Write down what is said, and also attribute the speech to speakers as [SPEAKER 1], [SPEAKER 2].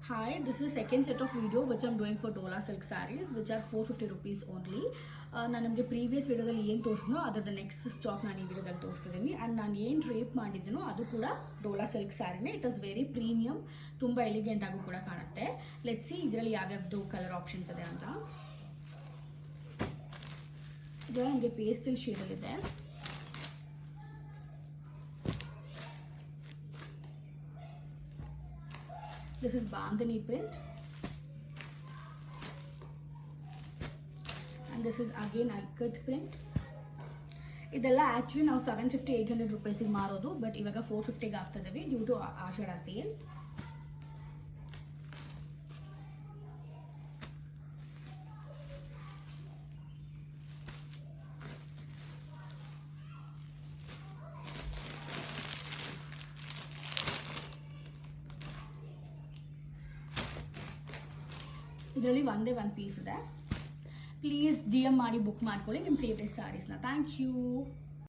[SPEAKER 1] Hi, this is the second set of video which I'm doing for Dola silk sarees which are 450 rupees only. ನಾನು ನಿಮಗೆ previous ವಿಡಿಯೋದಲ್ಲಿ ಏನು ತೋರಿಸಿದ್ನೋ ಅದರ next stock ನಾನು ಈ ವಿಡಿಯೋದಲ್ಲಿ ತೋರಿಸ್ತಿದ್ದೀನಿ ಆ್ಯಂಡ್ ನಾನು ಏನು ಡ್ರೇಪ್ ಮಾಡಿದ್ದೀನೋ ಅದು ಕೂಡ ಡೋಲಾ ಸಿಲ್ಕ್ ಸ್ಯಾರಿನೇ. ಇಟ್ ಇಸ್ ವೆರಿ ಪ್ರೀಮಿಯಮ್, ತುಂಬ ಎಲಿಗೆಂಟ್ ಆಗು ಕೂಡ ಕಾಣುತ್ತೆ. ಲೆಟ್ಸ್ ಸಿ ಇದರಲ್ಲಿ ಯಾವ್ಯಾವ್ದು ಕಲರ್ ಆಪ್ಷನ್ಸ್ ಇದೆ ಅಂತ. ಇದರಲ್ಲಿ ನಮಗೆ pastel ಶೇಡಲ್ಲಿದೆ. This is bandhani print and this is again ikat print. ಇದೆಲ್ಲ ಆ್ಯಕ್ಚುಲಿ ನಾವು 750-800 ರೂಪೀಸಿಗೆ ಮಾರೋದು, ಬಟ್ ಇವಾಗ 450ಗೆ ಆಗ್ತಿದ್ದೀವಿ ಡ್ಯೂ ಟು ಆಷಾಢ ಸೇಲ್. ಇದರಲ್ಲಿ ಒಂದೇ ಒಂದು ಪೀಸ್ ಇದೆ. ಪ್ಲೀಸ್ DM ಮಾಡಿ ಬುಕ್ ಮಾಡ್ಕೊಳ್ಳಿ ನಿಮ್ಮ ಫೇವ್ರೆಟ್ ಸ್ಯಾರೀಸ್ನ. Thank you.